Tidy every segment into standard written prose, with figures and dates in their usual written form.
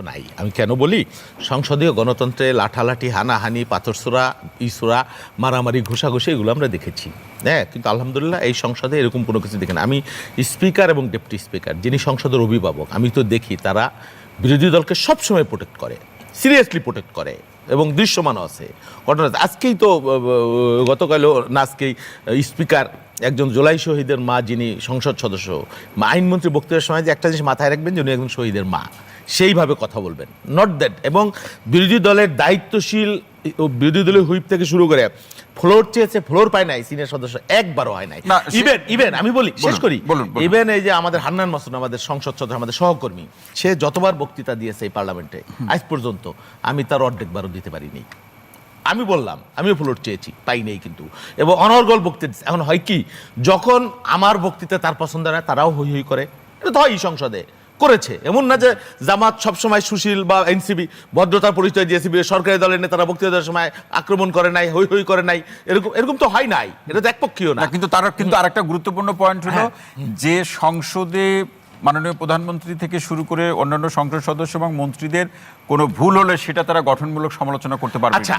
নাই। আমি কেন বলি, সংসদীয় গণতন্ত্রে লাঠালাঠি, হানাহানি, পাথরছোড়া, ইসোরা, মারামারি, ঘুষাঘুষি এগুলো আমরা দেখেছি। হ্যাঁ, কিন্তু আলহামদুলিল্লাহ এই সংসদে এরকম কোনো কিছু দেখি না। আমি স্পিকার এবং ডেপুটি স্পিকার যিনি সংসদের অভিভাবক, আমি তো দেখি তারা বিরোধী দলকে সবসময় প্রোটেক্ট করে, সিরিয়াসলি প্রোটেক্ট করে এবং দৃশ্যমানও আছে ঘটনা। আজকেই তো গতকালও না আজকেই স্পিকার একজন জুলাই শহীদের মা যিনি সংসদ সদস্য, আইনমন্ত্রী বক্তব্যের সময় যে একটা জিনিস মাথায় রাখবেন যে উনি একজন শহীদের মা, সেইভাবে কথা বলবেন, নট দ্যাট। এবং বিরোধী দলের দায়িত্বশীল বিরোধী দলের হুইপ থেকে শুরু করে ফ্লোর চেয়েছে, ফ্লোর পায় নাই সিনিয়র সদস্য, একবারও হয় নাই। ইভেন আমি বলি, শেষ করি, ইভেন এই যে আমাদের হান্নান মাসুদ, আমাদের সংসদ সদস্য, আমাদের সহকর্মী, সে যতবার বক্তৃতা দিয়েছে এই পার্লামেন্টে আজ পর্যন্ত আমি তার অর্ধেকবারও দিতে পারিনি। আমি বললাম আমিও ফ্লোর চেয়েছি, পাই নেই কিন্তু, এবং অনর্গল বক্তৃতা। এখন হয় কি, যখন আমার বক্তৃতা তার পছন্দ না, তারাও হই হই করে। এটা তো হয় সংসদে করেছে, এমন না যে জামাত সবসময় সুশীল বা এনসিপি ভদ্রতার পরিচয় দিয়েছে, সরকারি দলের নেতারা বক্তৃতা দেওয়ার সময় আক্রমণ করে নাই, হই হই করে নাই, এরকম তো হয় নাই। এটা তো একপক্ষীয় না। কিন্তু তারা কিন্তু আরেকটা গুরুত্বপূর্ণ পয়েন্ট হলো যে সংসদে মাননীয় প্রধানমন্ত্রী থেকে শুরু করে অন্যান্য সংসদ সদস্য এবং মন্ত্রীদের কোনো ভুল হলে সেটা তারা গঠনমূলক সমালোচনা করতে পারবে। আচ্ছা,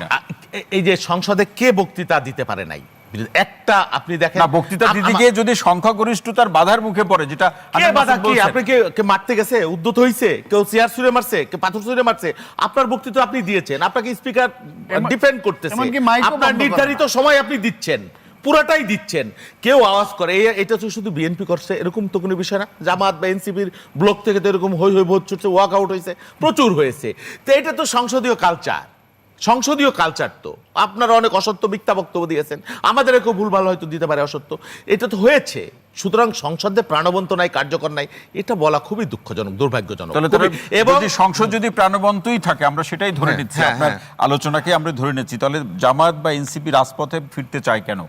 এই যে সংসদে কে বক্তৃতা দিতে পারে নাই, একটা আপনি দেখেন না, বক্তৃতা দিতে গিয়ে যদি সংখ্যাগরিষ্ঠতার বাধার মুখে পড়ে, যেটা আপনি কে মারতে গেছে, উদ্যত হইছে, কেউ চেয়ার ছুঁড়ে মারছে, কেউ পাথর ছুঁড়ে মারছে, আপনার বক্তৃতা আপনি দিয়েছেন, আপনাকে স্পিকার ডিফেন্ড করতেছে, আপনার নির্ধারিত সময় আপনি দিচ্ছেন, পুরাটাই দিচ্ছেন, কেউ আওয়াজ করে। এটা তো শুধু বিএনপি করছে এরকম তো কোনো বিষয় না, জামাত বা এনসিপির ব্লক থেকে তো এরকম হই হই ভোট ছুটছে, ওয়াক আউট হয়েছে, প্রচুর হয়েছে। তো এটা তো সংসদীয় কালচার, সংসদীয় কালচার। তো আপনারা অনেক অসত্য মিথ্যা বক্তব্য দিয়েছেন, আমাদের কেউ ভুলভাল হয়তো দিতে পারে অসত্য, এটা তো হয়েছে। সুতরাং সংসদে প্রাণবন্ত নাই, কার্যকর নাই, এটা বলা খুবই দুঃখজনক, দুর্ভাগ্যজনক। এবং সংসদ যদি প্রাণবন্তই থাকে, আমরা সেটাই ধরে নিচ্ছি, আপনার আলোচনাকে আমরা ধরে নিচ্ছি, তাহলে জামাত বা এনসিপি রাজপথে ফিরতে চায় কেন?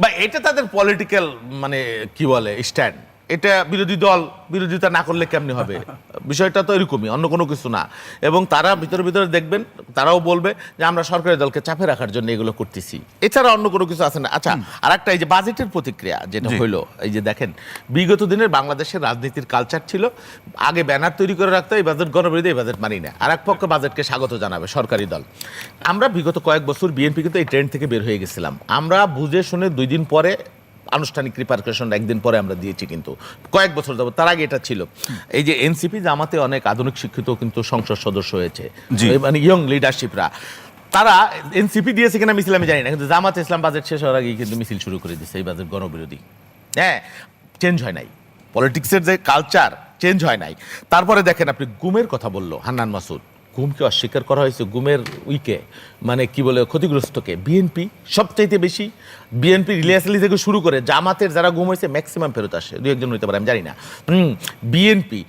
বা এটা তাদের পলিটিক্যাল মানে কি বলে স্ট্যান্ড, এটা বিরোধী দল বিরোধিতা না করলে কেমনি হবে, বিষয়টা তো এরকমই, অন্য কোনো কিছু না। এবং তারা ভিতরে ভিতরে দেখবেন, তারাও বলবে যে আমরা সরকারি দলকে চাপে রাখার জন্য এগুলো করতেছি, এছাড়া অন্য কোনো কিছু আছে না। আচ্ছা, আর একটা এই যে বাজেটের প্রতিক্রিয়া যেটা হইলো, এই যে দেখেন বিগত দিনের বাংলাদেশের রাজনীতির কালচার ছিল, আগে ব্যানার তৈরি করে রাখতো এই বাজেট গণবিরোধী, এই বাজেট মানি না, আর এক পক্ষ বাজেটকে স্বাগত জানাবে সরকারি দল। আমরা বিগত কয়েক বছর বিএনপি কিন্তু এই ট্রেন্ড থেকে বের হয়ে গেছিলাম, আমরা বুঝে শুনে 2 দিন পরে আনুষ্ঠানিক রিপারকেশন একদিন পরে আমরা দিয়েছি, কিন্তু কয়েক বছর যাবত। তার আগে এটা ছিল, এই যে এনসিপি জামাতে অনেক আধুনিক শিক্ষিত কিন্তু সংসদ সদস্য হয়েছে, মানে ইয়ং লিডারশিপরা, তারা এনসিপি দিয়েছে কিনা মিছিল আমি জানি না, কিন্তু জামাত ইসলাম বাজেট শেষ হওয়ার আগেই কিন্তু মিছিল শুরু করে দিচ্ছে, এই বাজেট গণবিরোধী। হ্যাঁ, চেঞ্জ হয় নাই, পলিটিক্সের যে কালচার চেঞ্জ হয় নাই। তারপরে দেখেন, আপনি গুমের কথা বললো হান্নান মাসুদ, গুমকে অস্বীকার করা হয়েছে, গুমের উইকে মানে কি বলে ক্ষতিগ্রস্তকে বিএনপি সবচাইতে বেশি, বিএনপি রিলিয়াসলি থেকে শুরু করে জামাতের যারা গুম হয়েছে ম্যাক্সিমাম ফেরত আসে, 2-1 হইতে পারে আমি জানি না। বিএনপি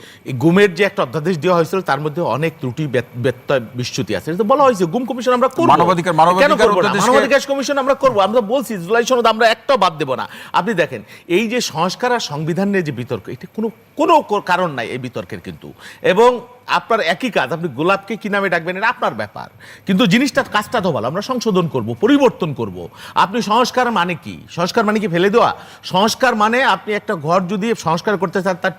গুমের যে একটা অধ্যাদেশ দেওয়া হয়েছিল তার মধ্যে অনেক ত্রুটি ব্যত্যয় বিচ্যুতি আছে, এটা বলা হয়েছে গুম কমিশন আমরা করব, মানবাধিকার কমিশন আমরা করব, আমরা বলছি জুলাই সনদ আমরা একটাও বাদ দেব না। আপনি দেখেন এই যে সংস্কার আর সংবিধান নিয়ে যে বিতর্ক, এটা কোনো কারণ নাই এই বিতর্কের কিন্তু। এবং আপনার একই কাজ, আপনি গোলাপকে কি নামে ডাকবেন এটা আপনার ব্যাপার, কিন্তু জিনিসটার কাজটা তো ভালো, আমরা সংশোধন করব, পরিবর্তন করব। আপনি সংস্কার মানে কি, সংস্কার মানে কি ফেলে দেওয়া? সংস্কার মানে আপনি একটা ঘর যদি সংস্কার করতে চান, তার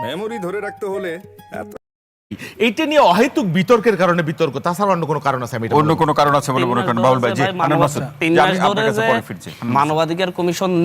মেমোরি ধরে রাখতে হলে এইটা নিয়ে অহেতুক বিতর্কের কারণে বিতর্ক, তাছাড়া অন্য কোনো কারণ আছে আমি অন্য কোনো কারণ আছে বলে মনে করেন বাউল ভাই? জি, মানবাধিকার কমিশন